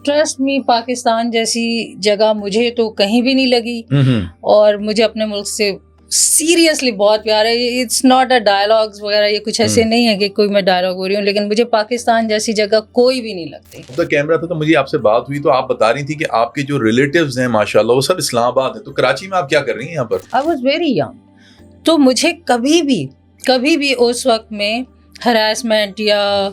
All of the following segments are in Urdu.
trust me, پاکستان جیسی جگہ مجھے تو کہیں بھی نہیں لگی, اور مجھے اپنے ملک سے سیریسلی بہت پیار ہے. اٹس ناٹ اے ڈائلاگز وغیرہ, یہ کچھ ایسے نہیں ہے کہ کوئی میں ڈائلاگ ہو رہی ہوں, لیکن مجھے پاکستان جیسی جگہ کوئی بھی نہیں لگتی. تو کیمرہ تھا تو مجھے آپ سے بات ہوئی تو آپ بتا رہی تھی کہ آپ کے جو ریلیٹیوز ہیں ماشاءاللہ وہ سب اسلام آباد ہیں, تو کراچی میں آپ کیا کر رہی ہیں یہاں پر؟ آئی واز ویری ینگ, تو مجھے کبھی بھی اس وقت میں ہراسمنٹ یا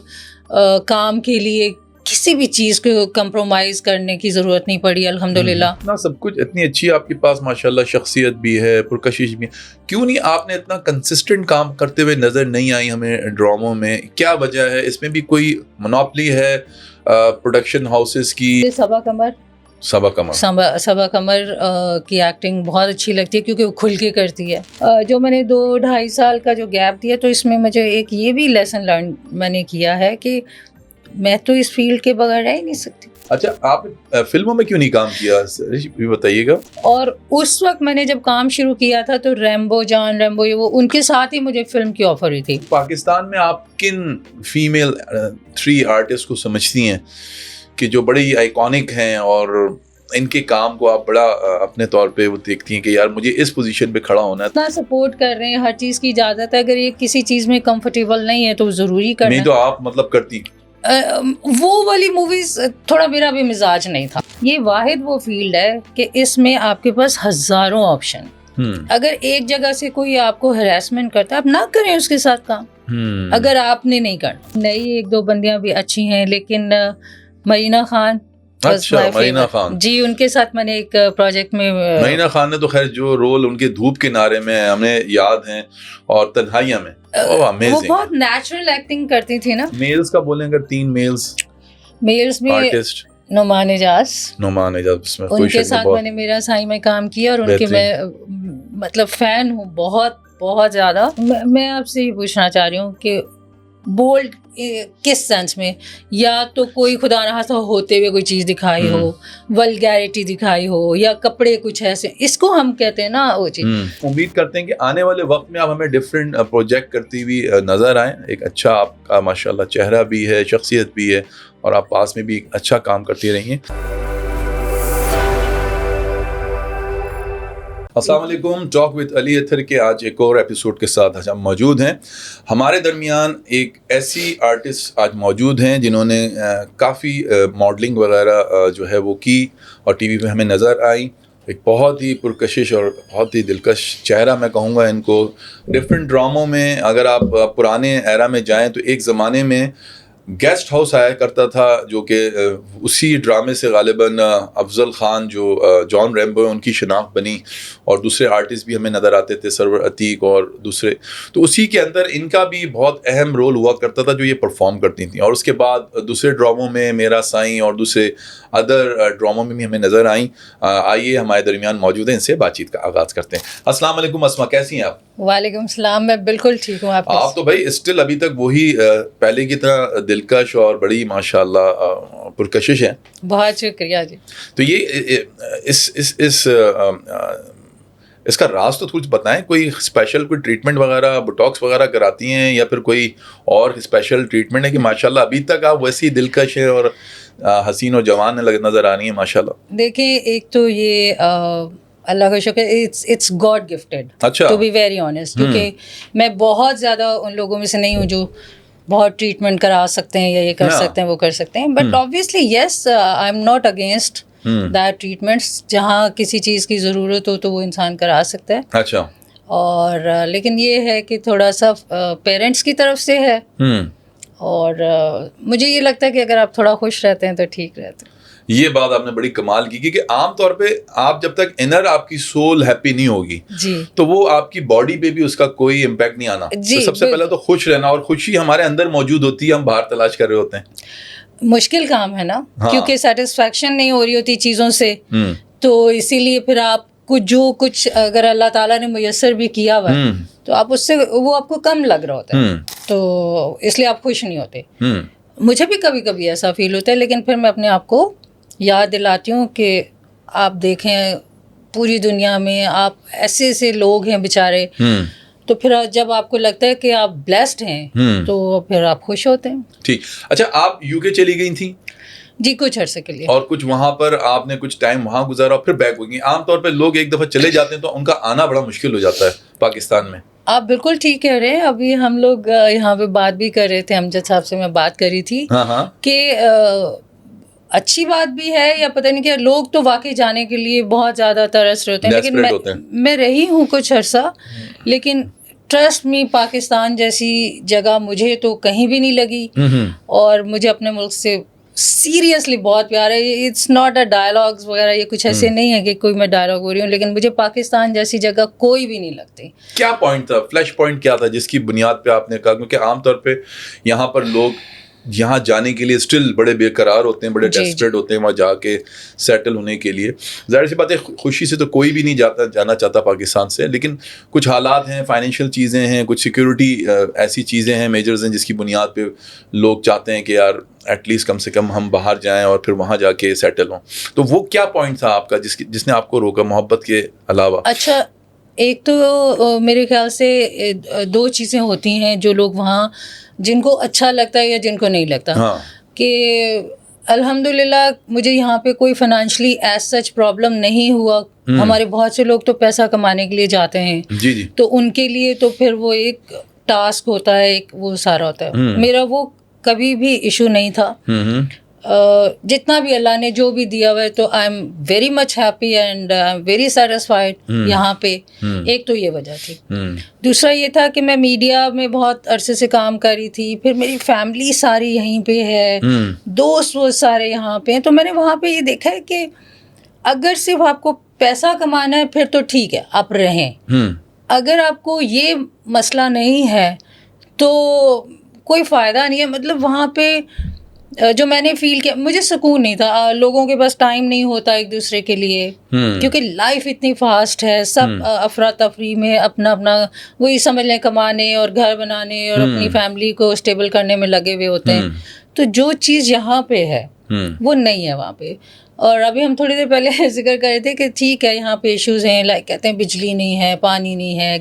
کام کے لیے کسی بھی چیز کو کمپرومائز کرنے کی ضرورت نہیں پڑی, الحمدللہ. اتنا سب کچھ, اتنی اچھی آپ کے پاس ماشاءاللہ شخصیت بھی ہے, پرکشش بھی ہے, کیوں نہیں آپ نے اتنا کنسسٹنٹ کام کرتے ہوئے نظر نہیں آئی ہمیں ڈراموں میں؟ کیا وجہ ہے؟ اس میں بھی کوئی منوپلی ہے پروڈکشن ہاؤسز کی؟ صبا قمر کی ایکٹنگ بہت اچھی لگتی ہے کیونکہ وہ کھل کے کرتی ہے. جو میں نے 2-2.5 سال کا جو گیپ دیا, تو اس میں مجھے ایک یہ بھی لیسن لرن میں نے کیا ہے کہ میں تو اس فیلڈ کے بغیر رہ ہی نہیں سکتی. اچھا, آپ فلموں میں کیوں نہیں کام کیا بھی بتائیے گا. اور اس وقت میں نے جب کام شروع کیا تھا تو ریمبو وہ ان کے ساتھ ہی مجھے فلم کی آفر ہوئی تھی. پاکستان میں آپ کن فیمیل 3 آرٹسٹ کو سمجھتی ہیں کہ جو بڑی آئیکونک ہیں اور ان کے کام کو آپ بڑا اپنے طور پہ وہ دیکھتی ہیں کہ یار مجھے اس پوزیشن پہ کھڑا ہونا ہے؟ اتنا سپورٹ کر رہے ہیں, ہر چیز کی اجازت ہے, اگر یہ کسی چیز میں کمفرٹیبل نہیں ہے تو ضروری کرنا. نہیں تو آپ مطلب کرتی وہ والی موویز تھوڑا میرا بھی مزاج نہیں تھا. یہ واحد وہ فیلڈ ہے کہ اس میں آپ کے پاس ہزاروں آپشن. اگر ایک جگہ سے کوئی آپ کو ہراسمنٹ کرتا ہے, آپ نہ کریں اس کے ساتھ کام, اگر آپ نے نہیں کرنا. نئی 1-2 بندیاں بھی اچھی ہیں, لیکن مرینا خان. اچھا, مرینا خان جی, ان کے ساتھ میں نے ایک پروجیکٹ میں. مرینا خان نے تو خیر جو رول ان کے دھوپ کنارے میں ہمیں یاد ہیں اور تنہائیاں میں, وہ بہت نیچرل ایکٹنگ کرتی تھی نا. میلز کا بولیں اگر 3 میلز میں آرٹسٹ, نعمان اعجاز, ان کے ساتھ میں نے میرا سائی میں کام کیا, اور ان کے میں مطلب فین ہوں بہت بہت زیادہ. میں آپ سے یہ پوچھنا چاہ رہی ہوں کہ بولڈ کس سینس میں, یا تو کوئی خدا نہ خواستہ ہوتے ہوئے کوئی چیز دکھائی ہو, ولگیرٹی دکھائی ہو, یا کپڑے کچھ ایسے, اس کو ہم کہتے ہیں نا وہ چیز. امید کرتے ہیں کہ آنے والے وقت میں آپ ہمیں ڈفرینٹ پروجیکٹ کرتی ہوئی نظر آئیں. ایک اچھا آپ کا ماشاءاللہ چہرہ بھی ہے, شخصیت بھی ہے, اور آپ پاس میں بھی اچھا کام کرتی رہی ہیں. السلام علیکم. ٹاک وتھ علی اطہر کے آج ایک اور ایپیسوڈ کے ساتھ آج ہم موجود ہیں. ہمارے درمیان ایک ایسی آرٹسٹ آج موجود ہیں جنہوں نے کافی ماڈلنگ وغیرہ جو ہے وہ کی اور ٹی وی پہ ہمیں نظر آئیں. ایک بہت ہی پرکشش اور بہت ہی دلکش چہرہ میں کہوں گا ان کو. ڈفرینٹ ڈراموں میں اگر آپ پرانے ایرا میں جائیں تو ایک زمانے میں گیسٹ ہاؤس آیا کرتا تھا, جو کہ اسی ڈرامے سے غالباً افضل خان جو جان ریمبو ان کی شناخت بنی, اور دوسرے آرٹسٹ بھی ہمیں نظر آتے تھے, سرور عتیق اور دوسرے. تو اسی کے اندر ان کا بھی بہت اہم رول ہوا کرتا تھا جو یہ پرفارم کرتی تھیں, اور اس کے بعد دوسرے ڈراموں میں میرا سائیں اور دوسرے ادر ڈراموں میں بھی ہمیں نظر آئیں. آئیے ہمارے درمیان موجود ہیں, ان سے بات چیت کا آغاز کرتے ہیں. السلام علیکم اسما, کیسی ہیں آپ؟ وعلیکم السلام, میں بالکل ٹھیک ہوں. آپ تو بھائی اسٹل ابھی تک وہی پہلے کی طرح دلکش اور بڑی ماشاءاللہ پرکشش ہیں. بہت شکریہ جی. تو یہ اس کا راز تو کچھ بتائیں. کوئی اسپیشل کوئی ٹریٹمنٹ وغیرہ, بوٹاکس وغیرہ کراتی ہیں, یا پھر کوئی اور اسپیشل ٹریٹمنٹ ہے کہ ماشاءاللہ ابھی تک آپ ویسی دلکش ہیں اور حسین و جوان نظر آ رہی ہیں ماشاءاللہ؟ دیکھیں, ایک تو یہ اللہ کا شکر, it's God gifted to be very honest, کیونکہ میں بہت زیادہ ان لوگوں میں سے نہیں ہوں جو بہت ٹریٹمنٹ کرا سکتے ہیں یا یہ کر سکتے ہیں وہ کر سکتے ہیں. But obviously yes, I am not against that treatments. جہاں کسی چیز کی ضرورت ہو تو وہ انسان کرا سکتا ہے. اچھا. اور لیکن یہ ہے کہ تھوڑا سا پیرنٹس کی طرف سے ہے, اور مجھے یہ لگتا ہے کہ اگر آپ تھوڑا خوش رہتے ہیں تو ٹھیک رہتے ہیں. یہ بات آپ نے بڑی کمال کی کہ عام طور پہ آپ جب تک انر آپ کی سول ہیپی نہیں ہوگی تو وہ آپ کی باڈی پہ بھی اس کا کوئی امپیکٹ نہیں آنا. تو سب سے پہلے تو خوش رہنا, اور خوشی ہمارے اندر موجود ہوتی ہے, ہم باہر تلاش کر رہے ہوتے ہیں. مشکل کام ہے نا, کیونکہ سیٹسفیکشن نہیں ہو رہی ہوتی چیزوں سے, تو اسی لیے پھر آپ کو جو کچھ اگر اللہ تعالیٰ نے میسر بھی کیا ہوا ہے تو آپ اس سے وہ آپ کو کم لگ رہا ہوتا ہے, تو اس لیے آپ خوش نہیں ہوتے. مجھے بھی کبھی کبھی ایسا فیل ہوتا ہے, لیکن پھر میں اپنے آپ کو یاد دلاتی ہوں کہ آپ دیکھیں پوری دنیا میں آپ ایسے ایسے لوگ ہیں بیچارے, تو پھر جب آپ کو لگتا ہے کہ آپ بلیسڈ ہیں تو پھر آپ خوش ہوتے ہیں. ٹھیک. اچھا, آپ یو کے چلی گئی تھیں؟ جی کچھ عرصے کے لیے. اور کچھ وہاں پر آپ نے کچھ ٹائم وہاں گزارا اور پھر بیک ہو گئی. عام طور پہ لوگ ایک دفعہ چلے جاتے ہیں تو ان کا آنا بڑا مشکل ہو جاتا ہے پاکستان میں. آپ بالکل ٹھیک کہہ رہے ہیں. ابھی ہم لوگ یہاں پہ بات بھی کر رہے تھے, امجد صاحب سے میں بات کری تھی کہ اچھی بات بھی ہے یا پتہ نہیں کہ لوگ تو واقعی جانے کے لیے بہت زیادہ ترس رہے ہوتے ہیں, لیکن میں رہی ہوں کچھ عرصہ, لیکن ٹرسٹ می پاکستان جیسی جگہ مجھے تو کہیں بھی نہیں لگی, اور مجھے اپنے ملک سے سیریسلی بہت پیار ہے. اٹس ناٹ اے ڈائلاگز وغیرہ, یہ کچھ ایسے نہیں ہے کہ کوئی میں ڈائلاگ ہو رہی ہوں, لیکن مجھے پاکستان جیسی جگہ کوئی بھی نہیں لگتی. کیا پوائنٹ تھا, فلیش پوائنٹ کیا تھا جس کی بنیاد پہ آپ نے کہا, کیونکہ عام طور پہ یہاں پر لوگ یہاں جانے کے لیے اسٹل بڑے بے قرار ہوتے ہیں, بڑے ڈیسپریٹ ہوتے ہیں وہاں جا کے سیٹل ہونے کے لیے. ظاہر سی بات ہے خوشی سے تو کوئی بھی نہیں جانا چاہتا پاکستان سے, لیکن کچھ حالات ہیں, فائنینشیل چیزیں ہیں, کچھ سیکورٹی ایسی چیزیں ہیں, میجرز ہیں, جس کی بنیاد پہ لوگ چاہتے ہیں کہ یار ایٹ لیسٹ کم سے کم ہم باہر جائیں اور پھر وہاں جا کے سیٹل ہوں. تو وہ کیا پوائنٹ تھا آپ کا جس نے آپ کو روکا محبت کے علاوہ؟ اچھا, ایک تو میرے خیال سے دو چیزیں ہوتی ہیں جو لوگ وہاں, جن کو اچھا لگتا ہے یا جن کو نہیں لگتا, کہ الحمدللہ مجھے یہاں پہ کوئی فائنینشلی ایز سچ پرابلم نہیں ہوا. ہمارے بہت سے لوگ تو پیسہ کمانے کے لیے جاتے ہیں, تو ان کے لیے تو پھر وہ ایک ٹاسک ہوتا ہے, ایک وہ سارا ہوتا ہے. میرا وہ کبھی بھی ایشو نہیں تھا. جتنا بھی اللہ نے جو بھی دیا ہوا ہے, تو I am very much happy and I am very satisfied یہاں پہ. ایک تو یہ وجہ تھی. دوسرا یہ تھا کہ میں میڈیا میں بہت عرصے سے کام کر رہی تھی, پھر میری فیملی ساری یہیں پہ ہے, دوست وہ سارے یہاں پہ ہیں, تو میں نے وہاں پہ یہ دیکھا ہے کہ اگر صرف آپ کو پیسہ کمانا ہے پھر تو ٹھیک ہے آپ رہیں. اگر آپ کو یہ مسئلہ نہیں ہے تو کوئی فائدہ نہیں ہے. مطلب وہاں پہ جو میں نے فیل کیا, مجھے سکون نہیں تھا. لوگوں کے پاس ٹائم نہیں ہوتا ایک دوسرے کے لیے, کیونکہ لائف اتنی فاسٹ ہے, سب افراتفری میں اپنا اپنا وہی سمجھ لیں کمانے اور گھر بنانے اور اپنی فیملی کو اسٹیبل کرنے میں لگے ہوئے ہوتے ہیں. تو جو چیز یہاں پہ ہے وہ نہیں ہے وہاں پہ. اور ابھی ہم تھوڑی دیر پہلے ذکر کر رہے تھے کہ ٹھیک ہے یہاں پہ ایشوز ہیں, لائک کہتے ہیں بجلی نہیں ہے, پانی نہیں ہے,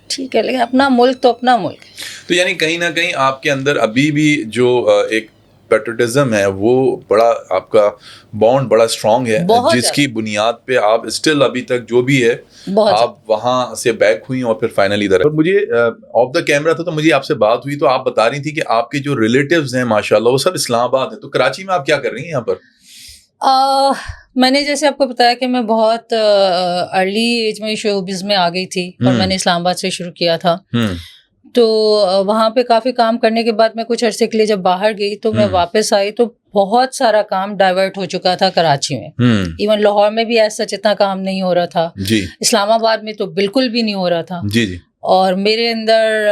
ٹھیک ہے, لیکن اپنا ملک تو اپنا ملک. تو یعنی کہیں نہ کہیں آپ کے اندر ابھی بھی جو ایک پیٹریٹزم ہے وہ بڑا, آپ کا بانڈ بڑا اسٹرانگ ہے, جس کی بنیاد پہ آپ اسٹل ابھی تک جو بھی ہے آپ وہاں سے بیک ہوئی اور پھر فائنلی ادھر. مجھے آف دا کیمرہ تھا تو مجھے آپ سے بات ہوئی, تو آپ بتا رہی تھی کہ آپ کے جو ریلیٹیوز ہیں ماشاءاللہ وہ سب اسلام آباد ہیں. تو کراچی میں آپ کیا کر رہی ہیں یہاں پر؟ میں نے جیسے آپ کو بتایا کہ میں بہت ارلی ایج میں شوبز میں آ گئی تھی, اور میں نے اسلام آباد سے شروع کیا تھا. تو وہاں پہ کافی کام کرنے کے بعد میں کچھ عرصے کے لیے جب باہر گئی تو میں واپس آئی تو بہت سارا کام ڈائیورٹ ہو چکا تھا کراچی میں. ایون لاہور میں بھی ایسا اتنا کام نہیں ہو رہا تھا, اسلام آباد میں تو بالکل بھی نہیں ہو رہا تھا. اور میرے اندر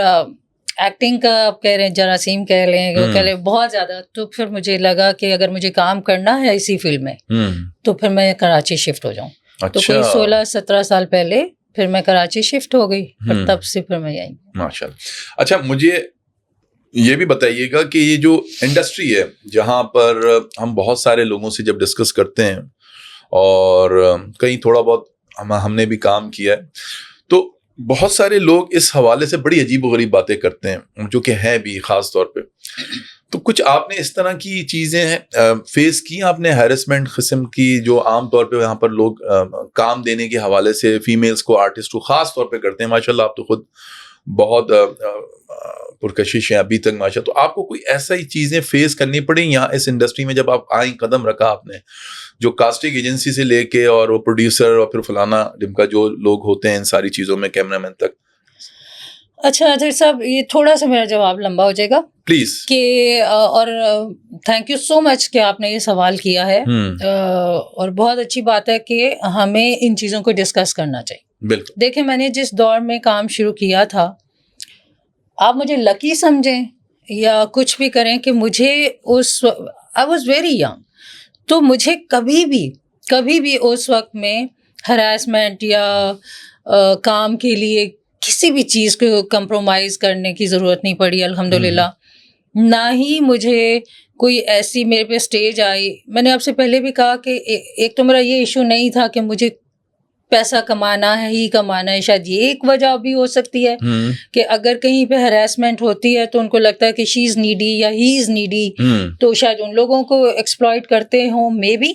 ایکٹنگ کا آپ کہہ رہے ہیں جراثیم کہہ لیں, وہ کہہ لیں بہت زیادہ. تو پھر مجھے لگا کہ اگر مجھے کام کرنا ہے اسی فیلڈ میں تو پھر میں کراچی شفٹ ہو جاؤں. تو کوئی 16-17 سال پہلے پھر میں کراچی شفٹ ہو گئی, اور تب سے پھر میں یہیں. ماشاء اللہ. اچھا مجھے یہ بھی بتائیے گا کہ یہ جو انڈسٹری ہے جہاں پر ہم بہت سارے لوگوں سے جب ڈسکس کرتے ہیں, اور کہیں تھوڑا بہت ہم نے بھی کام کیا ہے, تو بہت سارے لوگ اس حوالے سے بڑی عجیب و غریب باتیں کرتے ہیں, جو کہ ہیں بھی خاص طور پہ. تو کچھ آپ نے اس طرح کی چیزیں فیس کی, آپ نے ہیرسمنٹ قسم کی جو عام طور پہ یہاں پر لوگ کام دینے کے حوالے سے فیمیلز کو, آرٹسٹ کو خاص طور پہ کرتے ہیں. ماشاءاللہ آپ تو خود بہت پرکشش ہیں ابھی تک ماشاءاللہ. تو آپ کو کوئی ایسا ہی چیزیں فیس کرنی پڑیں یہاں اس انڈسٹری میں جب آپ آئیں, قدم رکھا آپ نے, جو کاسٹنگ ایجنسی سے لے کے اور وہ پروڈیوسر اور پھر فلانا ڈمکا جو لوگ ہوتے ہیں ان ساری چیزوں میں, کیمرہ مین تک؟ اچھا اظہر صاحب, یہ تھوڑا سا میرا جواب لمبا ہو جائے گا پلیز. کہ اور تھینک یو سو مچ کہ آپ نے یہ سوال کیا ہے, اور بہت اچھی بات ہے کہ ہمیں ان چیزوں کو ڈسکس کرنا چاہیے. بالکل. دیکھیں میں نے جس دور میں کام شروع کیا تھا, آپ مجھے لکی سمجھیں یا کچھ بھی کریں, کہ مجھے آئی واز ویری ینگ, تو مجھے کبھی بھی اس وقت میں ہراسمنٹ یا کام کے لیے کسی بھی چیز کو کمپرومائز کرنے کی ضرورت نہیں پڑی الحمدللہ. نہ ہی مجھے کوئی ایسی میرے پہ اسٹیج آئی. میں نے آپ سے پہلے بھی کہا کہ ایک تو میرا یہ ایشو نہیں تھا کہ مجھے پیسہ کمانا ہے ہی کمانا ہے. شاید یہ ایک وجہ بھی ہو سکتی ہے کہ اگر کہیں پہ ہراسمنٹ ہوتی ہے تو ان کو لگتا ہے کہ شی از نیڈی یا ہی از نیڈی, تو شاید ان لوگوں کو ایکسپلائٹ کرتے ہوں. مے بی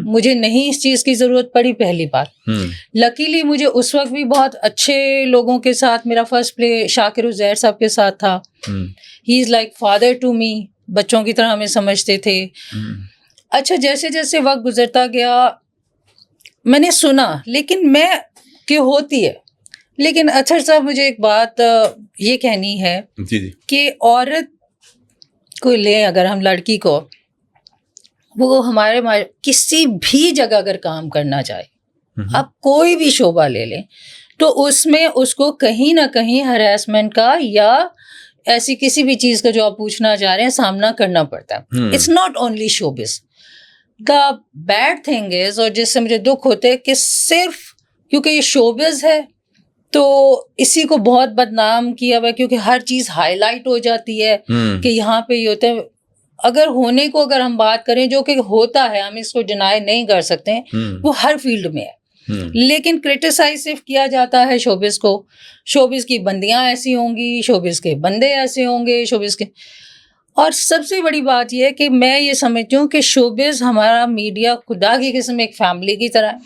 مجھے نہیں اس چیز کی ضرورت پڑی. پہلی بات, لکیلی مجھے اس وقت بھی بہت اچھے لوگوں کے ساتھ, میرا فرسٹ پلے شاکر عزیر صاحب کے ساتھ تھا. He is like father to me, بچوں کی طرح ہمیں سمجھتے تھے. اچھا جیسے جیسے وقت گزرتا گیا میں نے سنا, لیکن میں کہ ہوتی ہے. لیکن اطہر صاحب مجھے ایک بات یہ کہنی ہے کہ عورت کو لیں, اگر ہم لڑکی کو, وہ ہمارے کسی بھی جگہ اگر کام کرنا چاہے, آپ کوئی بھی شعبہ لے لیں, تو اس میں اس کو کہیں نہ کہیں ہراسمنٹ کا یا ایسی کسی بھی چیز کا جو آپ پوچھنا چاہ رہے ہیں سامنا کرنا پڑتا ہے. It's not only showbiz. The bad thing is, اور جس سے مجھے دکھ ہوتا ہے کہ صرف کیونکہ یہ شوبز ہے تو اسی کو بہت بدنام کیا ہوا ہے, کیونکہ ہر چیز ہائی لائٹ ہو جاتی ہے کہ یہاں پہ یہ ہوتا ہے. اگر ہونے کو اگر ہم بات کریں جو کہ ہوتا ہے, ہم اس کو ڈینائی نہیں کر سکتے, وہ ہر فیلڈ میں ہے. لیکن کرٹیسائز صرف کیا جاتا ہے شوبز کو. شوبز کی بندیاں ایسی ہوں گی, شوبز کے بندے ایسے ہوں گے, شوبز کے. اور سب سے بڑی بات یہ ہے کہ میں یہ سمجھتی ہوں کہ شوبز ہمارا میڈیا خدا کی قسم ایک فیملی کی طرح ہے.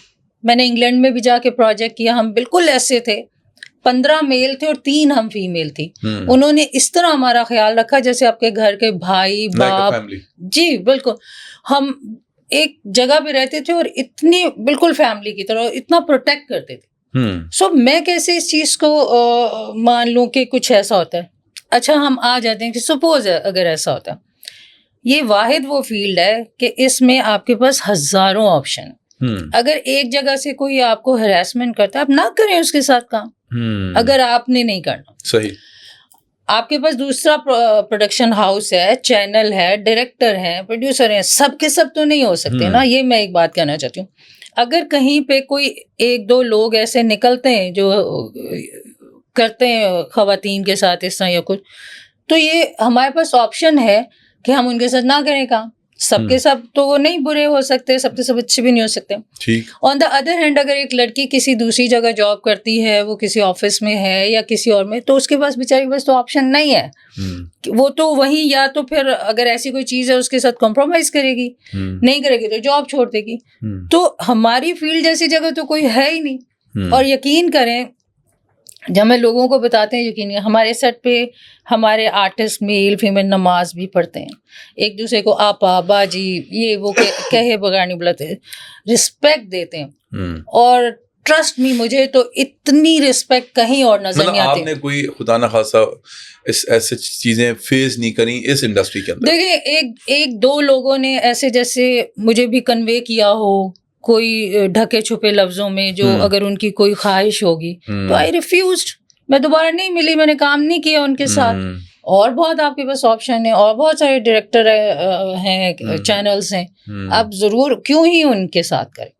میں نے انگلینڈ میں بھی جا کے پروجیکٹ کیا, ہم بالکل ایسے تھے, 15 میل تھے اور 3 ہم فیمیل تھی. انہوں نے اس طرح ہمارا خیال رکھا جیسے آپ کے گھر کے بھائی باپ. جی بالکل, ہم ایک جگہ پہ رہتے تھے اور اتنی بالکل فیملی کی طرح اتنا پروٹیکٹ کرتے تھے. سو میں کیسے اس چیز کو مان لوں کہ کچھ ایسا ہوتا ہے. اچھا ہم آ جاتے ہیں کہ سپوز اگر ایسا ہوتا ہے, یہ واحد وہ فیلڈ ہے کہ اس میں آپ کے پاس ہزاروں آپشن. اگر ایک جگہ سے کوئی آپ کو ہراسمنٹ کرتا ہے, آپ نہ کریں اس کے ساتھ کام. اگر آپ نے نہیں کرنا, صحیح, آپ کے پاس دوسرا پروڈکشن ہاؤس ہے, چینل ہے, ڈائریکٹر ہیں, پروڈیوسر ہیں, سب کے سب تو نہیں ہو سکتے نا. یہ میں ایک بات کہنا چاہتی ہوں. اگر کہیں پہ کوئی 1-2 لوگ ایسے نکلتے ہیں جو کرتے ہیں خواتین کے ساتھ اس طرح یا کچھ, تو یہ ہمارے پاس آپشن ہے کہ ہم ان کے ساتھ نہ کریں کام. سب کے سب تو وہ نہیں برے ہو سکتے, سب کے سب اچھے بھی نہیں ہو سکتے. آن دا ادر ہینڈ اگر ایک لڑکی کسی دوسری جگہ جاب کرتی ہے, وہ کسی آفس میں ہے یا کسی اور میں, تو اس کے پاس بیچاری کے پاس تو آپشن نہیں ہے. وہ تو وہیں یا تو پھر اگر ایسی کوئی چیز ہے اس کے ساتھ کمپرومائز کرے گی, نہیں کرے گی تو جاب چھوڑ دے گی. تو ہماری فیلڈ جیسی جگہ تو کوئی ہے ہی نہیں. اور یقین کریں جب میں لوگوں کو بتاتے ہیں, یقین ہمارے سیٹ پہ ہمارے آرٹسٹ میل فیمیل نماز بھی پڑھتے ہیں, ایک دوسرے کو آپا باجی یہ وہ کہے بغیر نہیں بلاتے, رسپیکٹ دیتے ہیں. اور ٹرسٹ می مجھے تو اتنی رسپیکٹ کہیں اور نظر نہیں آتی. آپ نے کوئی خدا نہ خاصا ایسے چیزیں فیس نہیں کریں اس انڈسٹری کے اندر؟ دیکھیں 1-2 لوگوں نے ایسے جیسے مجھے بھی کنوے کیا ہو کوئی ڈھکے چھپے لفظوں میں, جو اگر ان کی کوئی خواہش ہوگی تو آئی ریفیوزڈ. میں دوبارہ نہیں ملی, میں نے کام نہیں کیا ان کے ساتھ. اور بہت آپ کے پاس آپشن ہے, اور بہت سارے ڈائریکٹر ہیں, چینلز ہیں, آپ ضرور کیوں ہی ان کے ساتھ کریں.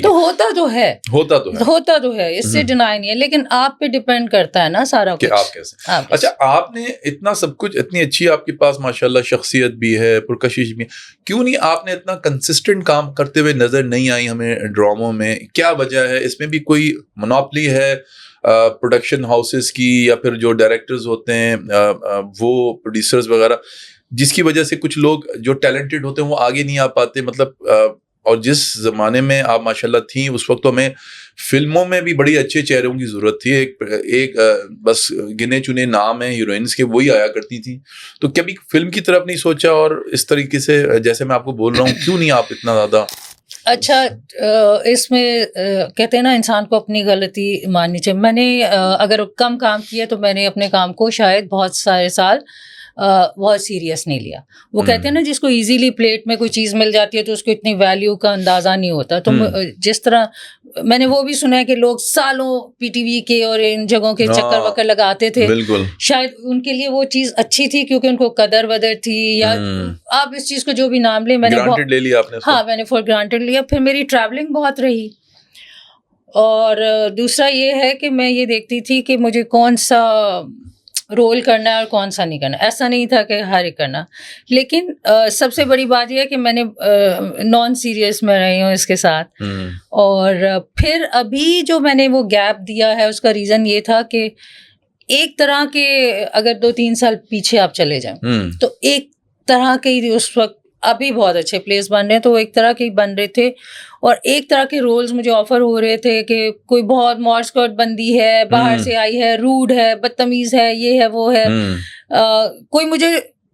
تو ہوتا تو ہے, اس سے ڈینائی نہیں ہے, لیکن آپ پہ ڈیپینڈ کرتا ہے نا سارا کچھ. آپ کیسے. اچھا آپ نے اتنا سب کچھ, اتنی اچھی آپ کے پاس ماشاءاللہ شخصیت بھی ہے, پرکشش بھی, کیوں نہیں آپ نے اتنا کنسسٹنٹ کام کرتے ہوئے نظر نہیں آئی ہمیں ڈراموں میں؟ کیا وجہ ہے؟ اس میں بھی کوئی مونوپلی ہے پروڈکشن ہاؤسز کی, یا پھر جو ڈائریکٹرز ہوتے ہیں وہ پروڈیوسرز وغیرہ, جس کی وجہ سے کچھ لوگ جو ٹیلنٹڈ ہوتے ہیں وہ آگے نہیں آ پاتے؟ مطلب اور جس زمانے میں آپ ماشاءاللہ تھیں اس وقت تو ہمیں فلموں میں بھی بڑی اچھے چہروں کی ضرورت تھی. ایک بس گنے چنے نام ہیں ہیروئنس کے, وہی آیا کرتی تھیں. تو کبھی فلم کی طرف نہیں سوچا؟ اور اس طریقے سے جیسے میں آپ کو بول رہا ہوں, کیوں نہیں آپ اتنا زیادہ؟ اچھا اس میں کہتے ہیں نا انسان کو اپنی غلطی ماننی چاہیے. میں نے اگر کم کام کیا تو میں نے اپنے کام کو شاید بہت سارے سال بہت سیریس نہیں لیا. وہ کہتے ہیں نا جس کو ایزیلی پلیٹ میں کوئی چیز مل جاتی ہے تو اس کو اتنی ویلیو کا اندازہ نہیں ہوتا. تو جس طرح میں نے وہ بھی سنا ہے کہ لوگ سالوں پی ٹی وی کے اور ان جگہوں کے چکر وکر لگاتے تھے, شاید ان کے لیے وہ چیز اچھی تھی کیونکہ ان کو قدر ودر تھی, یا آپ اس چیز کو جو بھی نام لیں, میں نے لے لیا آپ نے. ہاں میں نے فار گرانٹیڈ لیا. پھر میری ٹریولنگ بہت رہی, اور دوسرا یہ ہے کہ میں یہ دیکھتی تھی کہ مجھے کون سا رول کرنا ہے اور کون سا نہیں کرنا. ایسا نہیں تھا کہ ہر ایک کرنا. لیکن سب سے بڑی بات یہ ہے کہ میں نے نان سیریس میں رہی ہوں اس کے ساتھ. اور پھر ابھی جو میں نے وہ گیپ دیا ہے اس کا ریزن یہ تھا کہ ایک طرح کے اگر 2-3 سال پیچھے آپ چلے جائیں تو ایک طرح کے اس وقت ابھی بہت اچھے پلیس بن رہے ہیں تو وہ ایک طرح کے بن رہے تھے اور ایک طرح کے رولز مجھے آفر ہو رہے تھے کہ کوئی بہت مارسکٹ بندی ہے, باہر سے آئی ہے, روڈ ہے, بدتمیز ہے, یہ ہے وہ ہے, کوئی مجھے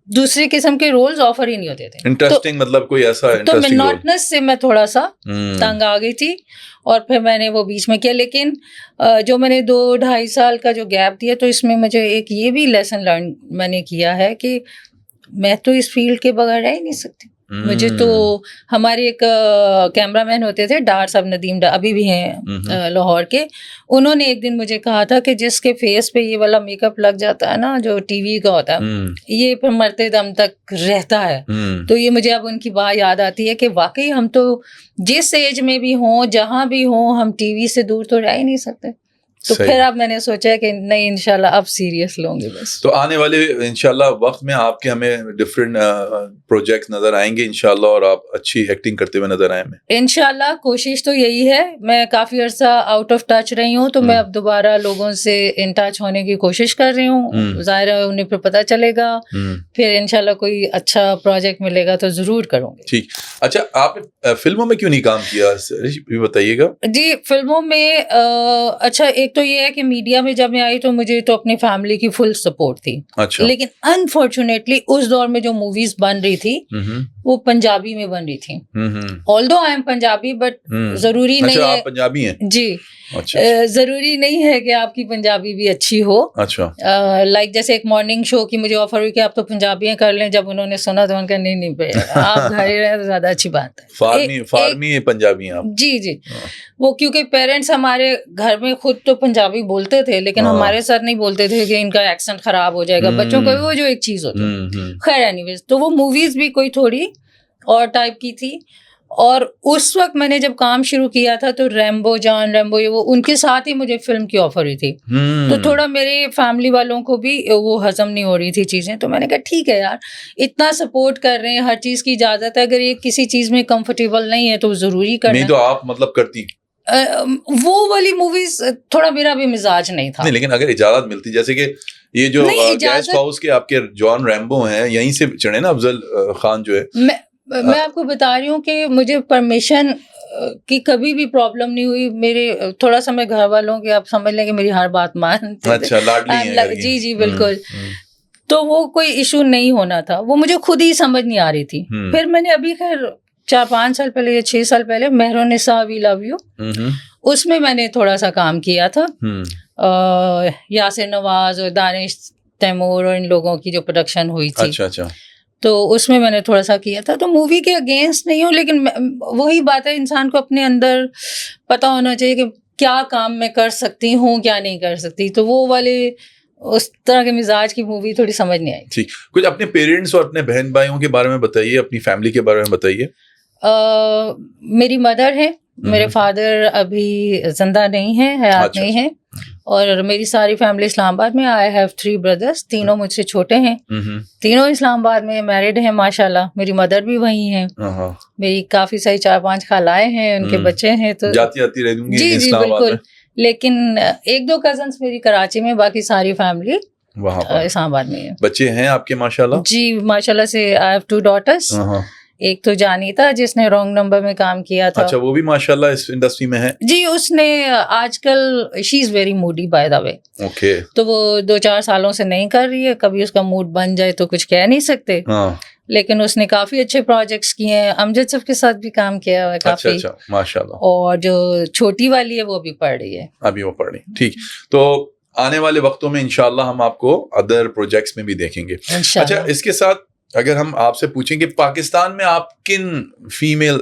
دوسرے قسم کے رولز آفر ہی نہیں ہوتے تھے. انٹرسٹنگ مطلب کوئی ایسا تو مونوٹنس سے میں تھوڑا سا تنگ آ گئی تھی اور پھر میں نے وہ بیچ میں کیا. لیکن جو میں نے 2-2.5 سال کا جو گیپ دیا تو اس میں مجھے ایک یہ بھی لیسن لرن میں نے کیا ہے کہ میں تو اس فیلڈ کے بغیر رہ ہی نہیں سکتی. مجھے تو ہمارے ایک کیمرہ مین ہوتے تھے ڈار صاحب ندیم ڈار, ابھی بھی ہیں لاہور کے, انہوں نے ایک دن مجھے کہا تھا کہ جس کے فیس پہ یہ والا میک اپ لگ جاتا ہے نا جو ٹی وی کا ہوتا ہے یہ پھر مرتے دم تک رہتا ہے. تو یہ مجھے اب ان کی بات یاد آتی ہے کہ واقعی ہم تو جس ایج میں بھی ہوں جہاں بھی ہوں ہم ٹی وی سے دور تو رہ ہی نہیں سکتے. تو پھر اب میں نے سوچا کہ نہیں انشاءاللہ اب سیریس لوں گے بس. تو آنے والے انشاءاللہ وقت میں آپ کے ہمیں ڈفرینٹ پروجیکٹس نظر آئیں گے انشاءاللہ اور آپ اچھی ایکٹنگ کرتے ہوئے نظر آئیں ہمیں انشاءاللہ. کوشش تو یہی ہے. میں کافی عرصہ آؤٹ آف ٹچ رہی ہوں تو میں اب دوبارہ لوگوں سے ان ٹچ ہونے کی کوشش کر رہی ہوں. ظاہر ہے انہیں پھر پتہ چلے گا, پھر انشاءاللہ کوئی اچھا پروجیکٹ ملے گا تو ضرور کروں گی. ٹھیک. اچھا آپ نے فلموں میں کیوں نہیں کام کیا بھی بتائیے گا. جی فلموں میں اچھا ایک تو یہ ہے کہ میڈیا میں جب میں آئی تو مجھے تو اپنی فیملی کی فل سپورٹ تھی. لیکن انفارچونیٹلی اس دور میں جو موویز بن رہی تھی وہ پنجابی میں بن رہی تھی. آلدو آئی ایم پنجابی بٹ ضروری نہیں ہے. آپ پنجابی ہیں؟ جی ضروری نہیں ہے کہ آپ کی پنجابی بھی اچھی ہو. اچھا لائک جیسے ایک مارننگ شو کی مجھے آفر ہوئی کہ آپ تو پنجابی ہیں کر لیں. جب انہوں نے سنا تو انہوں نے کہا نہیں آپ گھر ہی رہیں تو زیادہ اچھی بات ہے. فارمی پنجابی ہیں آپ؟ جی وہ کیونکہ پیرنٹس ہمارے گھر میں خود تو پنجابی بولتے تھے لیکن ہمارے سر نہیں بولتے تھے کہ ان کا ایکسنٹ خراب ہو جائے گا بچوں کو, وہ جو ایک چیز ہوتی ہے. خیر اینی ویز تو وہ موویز بھی کوئی تھوڑی اور ٹائپ کی تھی. اور اس وقت میں نے جب کام شروع کیا تھا تو ریمبو یہ وہ ان کے ساتھ ہی مجھے فلم کی آفر ہوئی تھی. تو تھوڑا میرے فیملی والوں کو بھی وہ ہضم نہیں ہو رہی تھی چیزیں. تو میں نے کہا ٹھیک ہے یار اتنا سپورٹ کر رہے ہیں, ہر چیز کی اجازت ہے, اگر یہ کسی چیز میں کمفرٹیبل نہیں ہے تو ضروری کرنا. نہیں تو آپ مطلب کرتی وہ والی موویز تھوڑا میرا بھی مزاج نہیں تھا. نہیں لیکن اگر اجازت ملتی جیسے کہ یہ جو گیسٹ ہاؤس کے آپ کے جان ریمبو ہیں یہیں سے چڑھے نا افضل خان جو ہے. میں آپ کو بتا رہی ہوں کہ مجھے پرمیشن کی کبھی بھی پرابلم نہیں ہوئی. میرے تھوڑا سا میں گھر والوں کے آپ سمجھ لیں کہ میری ہر بات مانتے. اچھا لاڈلی ہیں. جی بالکل. تو وہ کوئی ایشو نہیں ہونا تھا, وہ مجھے خود ہی سمجھ نہیں آ رہی تھی. پھر میں نے ابھی خیر 4-5 سال پہلے یا 6 سال پہلے مہرونسا وی لو یو اس میں نے تھوڑا سا کام کیا تھا. یاسر نواز اور دانش تیمور اور ان لوگوں کی جو پروڈکشن ہوئی تھی. اچھا تو اس میں نے تھوڑا سا کیا تھا. تو مووی کے اگینسٹ نہیں ہوں لیکن وہی بات ہے انسان کو اپنے اندر پتہ ہونا چاہیے کہ کیا کام میں کر سکتی ہوں کیا نہیں کر سکتی. تو وہ والے اس طرح کے مزاج کی مووی تھوڑی سمجھ نہیں آئی. ٹھیک. کچھ اپنے پیرنٹس اور اپنے بہن بھائیوں کے بارے میں بتائیے, اپنی فیملی کے بارے میں بتائیے. میری مدر ہے, میرے فادر ابھی زندہ نہیں ہیں, حیات نہیں ہیں. اور میری ساری فیملی اسلام آباد میں. آئی ہیو 3 بردرس, تینوں مجھ سے چھوٹے ہیں, تینوں اسلام آباد میں میرڈ ہیں ماشاء اللہ. میری مدر بھی وہیں ہیں, میری کافی صحیح 4-5 خالائیں ہیں, ان کے بچے ہیں. تو جاتی رہ دوں گی. جی بالکل. لیکن 1-2 کزنس میری کراچی میں, باقی ساری فیملی اسلام آباد میں ہے. بچے ہیں آپ کے ماشاء اللہ؟ جی ماشاء اللہ سے آئی ہیو 2 ڈاٹرس. ایک تو جانی تھا جس نے رانگ نمبر میں کام کیا تھا. اچھا وہ بھی ماشاءاللہ اس انڈسٹری میں ہے. جی اس نے آج کل she is very moody by the way. Okay. تو وہ 2-4 سالوں سے نہیں کر رہی ہے. کبھی اس کا موڈ بن جائے تو کچھ کہہ نہیں سکتے. لیکن اس نے کافی اچھے پروجیکٹس کیے ہیں. امجد صاحب کے ساتھ بھی کام کیا ہے کافی. اچھا ماشاءاللہ. اور جو چھوٹی والی ہے وہ بھی پڑھ رہی ہے. ابھی وہ پڑھ رہی. ٹھیک. تو آنے والے وقتوں میں انشاءاللہ ہم آپ کو ادر پروجیکٹس میں بھی دیکھیں گے. اچھا اس کے ساتھ اگر ہم آپ سے پوچھیں کہ پاکستان میں آپ کن فیمیل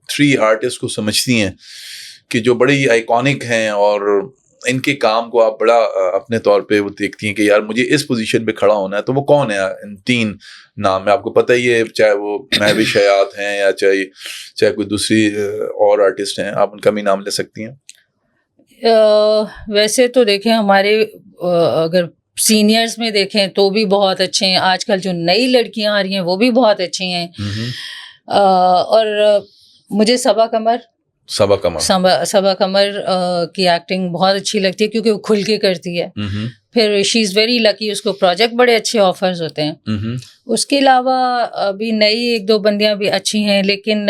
3 آرٹسٹ کو سمجھتی ہیں کہ جو بڑی آئیکونک ہیں اور ان کے کام کو آپ بڑا اپنے طور پہ وہ دیکھتی ہیں کہ یار مجھے اس پوزیشن پہ کھڑا ہونا ہے, تو وہ کون ہے ان 3 نام میں؟ آپ کو پتہ ہی ہے, چاہے وہ مہوش حیات ہیں یا چاہے کوئی دوسری اور آرٹسٹ ہیں, آپ ان کا بھی نام لے سکتی ہیں. ویسے تو دیکھیں ہمارے اگر سینئرز میں دیکھیں تو بھی بہت اچھے ہیں. آج کل جو نئی لڑکیاں آ رہی ہیں وہ بھی بہت اچھی ہیں. اور مجھے صبا قمر کی ایکٹنگ بہت اچھی لگتی ہے کیونکہ وہ کھل کے کرتی ہے. پھر شی از ویری لکی, اس کو پروجیکٹ بڑے اچھے آفرز ہوتے ہیں. اس کے علاوہ ابھی نئی ایک دو بندیاں بھی اچھی ہیں, لیکن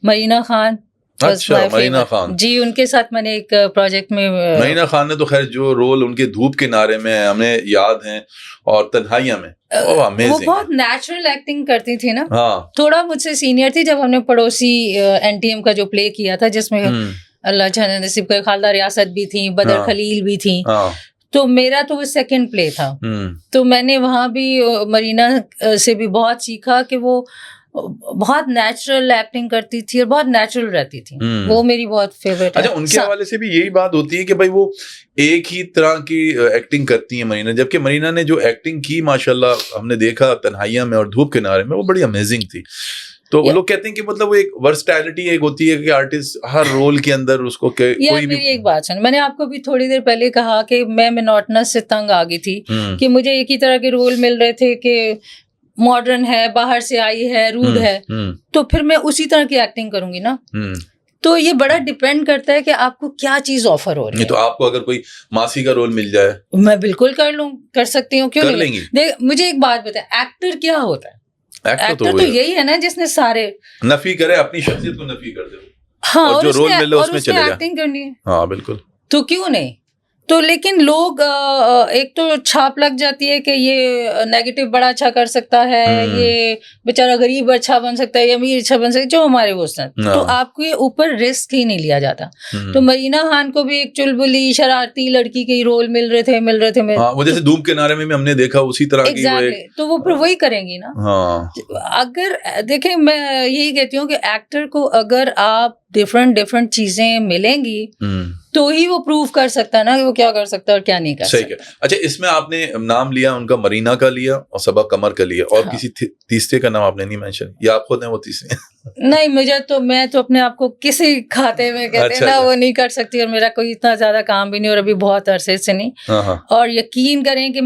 مرینا خان. اچھا, مرینا خان جی, ان کے ساتھ میں نے ایک پروجیکٹ میں. مرینا خان نے تو خیر جو رول ان کے دھوپ کنارے میں ہمیں یاد ہیں اور تنہائیاں میں, وہ بہت نیچرل ایکٹنگ کرتی تھی نا. تھوڑا مجھ سے سینئر تھی. جب ہم نے پڑوسی NTM کا جو پلے کیا تھا جس میں اللہ جانے نصیب کا خالدہ ریاست بھی تھی, بدر خلیل بھی تھی, تو میرا تو وہ سیکنڈ پلے تھا. تو میں نے وہاں بھی مرینا سے بھی بہت سیکھا کہ وہ بہت نیچرل ایکٹنگ کرتی تھی اور بہت نیچرل رہتی تھی. وہ میری بہت فیوریٹ ہے. اچھا, ان کے حوالے سے بھی یہی بات ہوتی ہے کہ بھائی وہ ایک ہی طرح کی ایکٹنگ کرتی ہیں مرینا, جبکہ مرینا نے جو ایکٹنگ کی ماشاءاللہ ہم نے دیکھا تنہائیاں میں اور دھوپ کنارے میں, وہ بڑی امیزنگ تھی. تو وہ لوگ کہتے ہیں کہ مطلب وہ ایک ورسٹیلٹی ایک ہوتی ہے کہ آرٹسٹ ہر رول کے اندر اس کو کوئی بھی. ایک بات سن, میں نے آپ کو بھی تھوڑی دیر پہلے کہا کہ میں مونوٹنس سے تنگ آ گئی تھی کہ مجھے ایک ہی طرح کے رول مل رہے تھے کہ ماڈرن ہے, باہر سے آئی ہے, روڈ ہے, تو پھر میں اسی طرح کی ایکٹنگ کروں گی نا. تو یہ بڑا ڈیپینڈ کرتا ہے کہ آپ کو کیا چیز آفر ہو رہی ہے. تو آپ کو اگر کوئی ماسی کا رول مل جائے, میں بالکل کر سکتی ہوں, کیوں نہیں. دیکھ مجھے ایک بات بتائیں, ایکٹر کیا ہوتا ہے؟ ایکٹر تو یہی ہے نا جس نے سارے نفی کرے, اپنی شخصیت کو نفی کر دے. ہاں, اور جو رول ملے اس میں چلے جائے, ایکٹنگ کرنی ہے. ہاں بالکل. تو کیوں نہیں. تو لیکن لوگ ایک تو چھاپ لگ جاتی ہے کہ یہ نیگیٹو بڑا اچھا کر سکتا ہے, یہ بیچارہ غریب اچھا بن سکتا ہے, یہ امیر اچھا بن سکتا ہے, جو ہمارے وہ سن. تو آپ کو یہ اوپر رسک ہی نہیں لیا جاتا. تو مرینا خان کو بھی ایک چلبلی شرارتی لڑکی کے رول مل رہے تھے. وہ جیسے دھوپ کنارے میں ہم نے دیکھا اسی طرح کی. تو وہ پھر وہی کریں گی نا. اگر دیکھیں, میں یہی کہتی ہوں کہ ایکٹر کو اگر آپ ڈفرنٹ چیزیں ملیں گی تو ہی وہ پروف کر سکتا ہے نا کہ وہ کیا کر سکتا ہے اور کیا نہیں کر سکتا. اچھا, اس میں آپ نے نام لیا ان کا, مرینا کا لیا اور صبا قمر کا لیا, اور کسی تیسرے کا نام آپ نے نہیں مینشن, یا آپ خود ہیں وہ تیسرے؟ نہیں, میں تو اپنے آپ کو کسی کھاتے میں کہتے ہیں نا وہ نہیں کر سکتی, اور میرا کوئی اتنا زیادہ کام بھی نہیں, اور ابھی بہت عرصے سے نہیں. اور یقین کریں کہ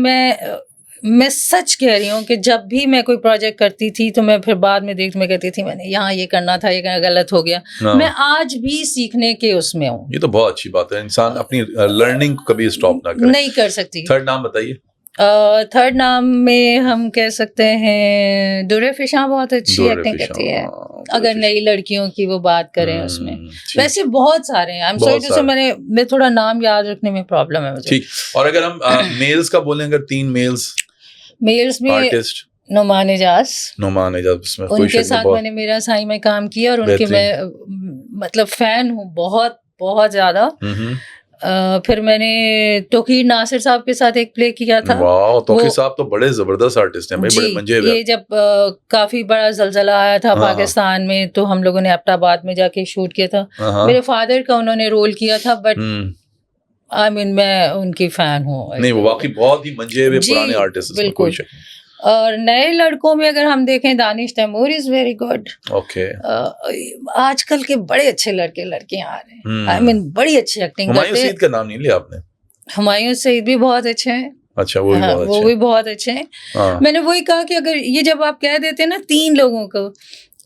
میں سچ کہہ رہی ہوں کہ جب بھی میں کوئی پروجیکٹ کرتی تھی تو میں پھر بعد میں میں کہتی تھی میں نے یہاں یہ کرنا تھا, یہ غلط ہو گیا. میں آج بھی سیکھنے کے اس میں ہوں. یہ تو بہت اچھی بات ہے, انسان اپنی لرننگ کبھی اسٹاپ نہ کرے. نہیں کر سکتی. تھرڈ نام بتائیے. تھرڈ نام میں ہم کہہ سکتے ہیں درے فشاں بہت اچھی ایکٹنگ کرتی ہے, اگر نئی لڑکیوں کی وہ بات کریں اس میں. ویسے بہت سارے ہیں, I'm sorry to say, میں تھوڑا نام یاد رکھنے میں پرابلم ہے مجھے. ٹھیک. اور اگر ہم میلز کا بولیں, اگر 3 میلز میں آرٹسٹ, نعمان اجاز, ان کے ساتھ میں نے میرا سائی میں کام کیا, اور ان کے میں مطلب فین ہوں بہت بہت زیادہ. پھر میں نے توقیر ناصر صاحب کے ساتھ ایک پلے کیا تھا. توقیر صاحب تو بڑے زبردست آرٹسٹ ہیں, بڑے منجے ہوئے. یہ جب کافی بڑا زلزلہ آیا تھا پاکستان میں, تو ہم لوگوں نے ایبٹ آباد میں جا کے شوٹ کیا تھا. میرے فادر کا انہوں نے رول کیا تھا, بٹ میں ان کی فین ہوں. نہیں, وہ واقعی بہت ہی منجے ہوئے پرانے آرٹسٹ. بالکل. اور نئے لڑکوں میں اگر ہم دیکھیں, دانش تیمور از ویری گڈ. آج کل کے بڑے اچھے لڑکیاں آ رہے ہیں, بڑی اچھی ایکٹنگ کرتے ہیں. ہمایوں سعید کا نام نہیں لیا آپ نے؟ ہمایوں سعید بھی بہت اچھے ہیں. اچھا, وہ بھی بہت اچھے ہیں. میں نے وہی کہا کہ اگر یہ جب آپ کہہ دیتے ہیں نا 3 لوگوں کو,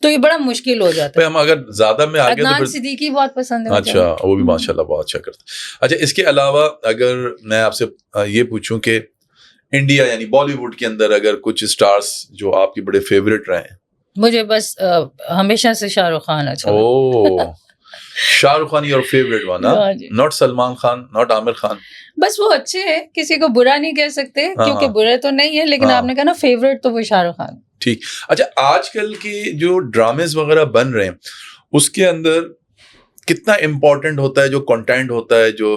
تو یہ بڑا مشکل ہو جاتا ہے. ہم اگر زیادہ میں آگے, عدنان صدیقی بہت پسند ہے. اچھا, وہ بھی ماشاءاللہ بہت اچھا کرتا ہے. اچھا, اس کے علاوہ اگر میں آپ سے یہ پوچھوں کہ انڈیا یعنی بالی ووڈ کے اندر اگر کچھ اسٹارز جو آپ کے بڑے فیوریٹ رہے ہیں. مجھے بس ہمیشہ سے شاہ رخ خان اچھا. Shah Rukh Khan your favourite one, not Salman Khan, not Aamir Khan. بس وہ اچھے ہیں, کسی کو برا نہیں کہہ سکتے کیونکہ برے تو نہیں ہے, لیکن آپ نے کہا نا فیوریٹ, تو وہ شاہ رخ خان. ٹھیک. اچھا, آج کل کے جو ڈرامز وغیرہ بن رہے ہیں اس کے اندر کتنا امپورٹنٹ ہوتا ہے جو کنٹینٹ ہوتا ہے, جو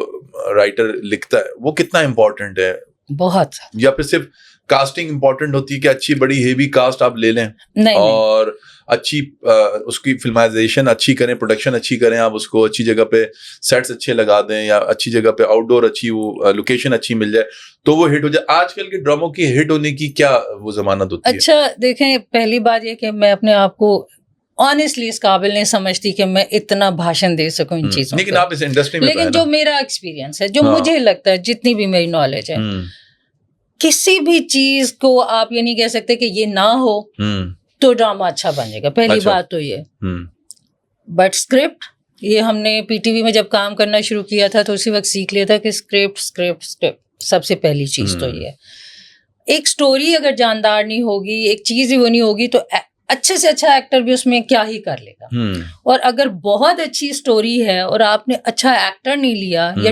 رائٹر لکھتا ہے, وہ کتنا امپورٹنٹ ہے؟ بہت. یا پھر صرف کاسٹنگ امپورٹنٹ ہوتی ہے کہ اچھی بڑی ہیوی کاسٹ آپ لے لیں اور اچھی اس کی فلمائزیشن اچھی کریں, پروڈکشن اچھی کریں, آپ اس کو اچھی جگہ پہ سیٹس اچھے لگا دیں, یا اچھی جگہ پہ آؤٹ ڈور اچھی وہ لوکیشن اچھی مل جائے تو وہ ہٹ ہو جائے. آج کل کے ڈراموں کی ہٹ ہونے کی کیا وہ ضمانت ہوتی ہے؟ اچھا دیکھیں, پہلی بات یہ کہ میں اپنے آپ کو آنیسٹلی اس قابل نہیں سمجھتی کہ میں اتنا بھاشن دے سکوں ان چیزوں, لیکن آپ اس انڈسٹری میں, لیکن جو میرا ایکسپیرینس ہے, جو مجھے لگتا ہے, جتنی بھی میری نالج ہے, کسی بھی چیز کو آپ یہ نہیں کہہ سکتے کہ یہ نہ ہو تو ڈرامہ اچھا بن جائے گا. پہلی بات تو یہ. بٹ اسکرپٹ یہ ہم نے پی ٹی وی میں جب کام کرنا شروع کیا تھا تو اسی وقت سیکھ لیا تھا کہ اسکرپٹ سب سے پہلی چیز تو یہ ہے. ایک سٹوری اگر جاندار نہیں ہوگی, ایک چیز ہی وہ نہیں ہوگی, تو اچھے سے اچھا ایکٹر بھی اس میں کیا ہی کر لے گا. اور اگر بہت اچھی سٹوری ہے اور آپ نے اچھا ایکٹر نہیں لیا یا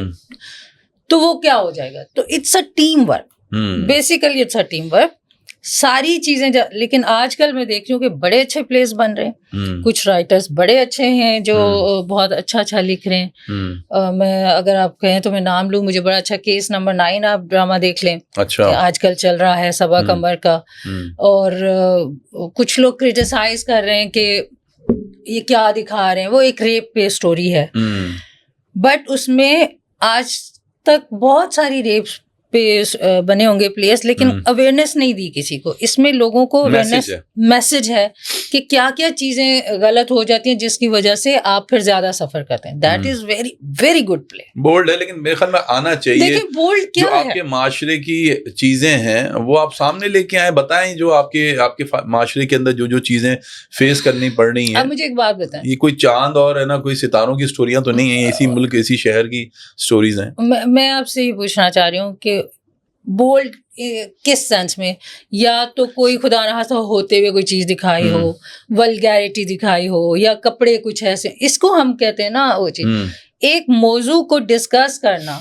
تو وہ کیا ہو جائے گا. تو it's a team work, basically it's a team work. ساری چیزیں لیکن آج کل میں دیکھ رہی ہوں کہ بڑے اچھے پلیز بن رہے ہیں, کچھ رائٹرز بڑے اچھے ہیں جو بہت اچھا لکھ رہے ہیں. میں اگر آپ کہیں تو میں نام لوں, مجھے بڑا اچھا کیس نمبر 9 آپ ڈرامہ دیکھ لیں, آج کل چل رہا ہے صبا قمر کا. اور کچھ لوگ کرٹیسائز کر رہے ہیں کہ یہ کیا دکھا رہے ہیں, وہ ایک ریپ پہ اسٹوری ہے, بٹ اس میں آج تک بہت ساری ریپس پہ بنے ہوں گے پلیس, لیکن اویئرنیس نہیں دی کسی کو. اس میں لوگوں کو اویئرنیس میسج ہے کہ کیا کیا چیزیں غلط ہو جاتی ہیں جس کی وجہ سے آپ پھر زیادہ سفر کرتے ہیں. That is very very good play. Bold ہے, لیکن میرے خیال میں آنا چاہیے. دیکھیں بولڈ کیا جو آپ کے معاشرے کی چیزیں ہیں وہ آپ سامنے لے کے آئیں, بتائیں جو آپ کے معاشرے کے اندر جو چیزیں فیس کرنی پڑ رہی ہیں. اب مجھے ایک بات بتائیں, یہ کوئی چاند اور ہے نا کوئی ستاروں کی اسٹوریاں تو نہیں ہیں, اسی ملک اسی شہر کی اسٹوریز ہیں. میں آپ سے یہ پوچھنا چاہ رہی ہوں کہ بولڈ کس سینس میں, یا تو کوئی خدا نخواستہ ہوتے ہوئے کوئی چیز دکھائی ہو, ولگیرٹی دکھائی ہو, یا کپڑے کچھ ایسے, اس کو ہم کہتے ہیں نا وہ چیز. ایک موضوع کو ڈسکس کرنا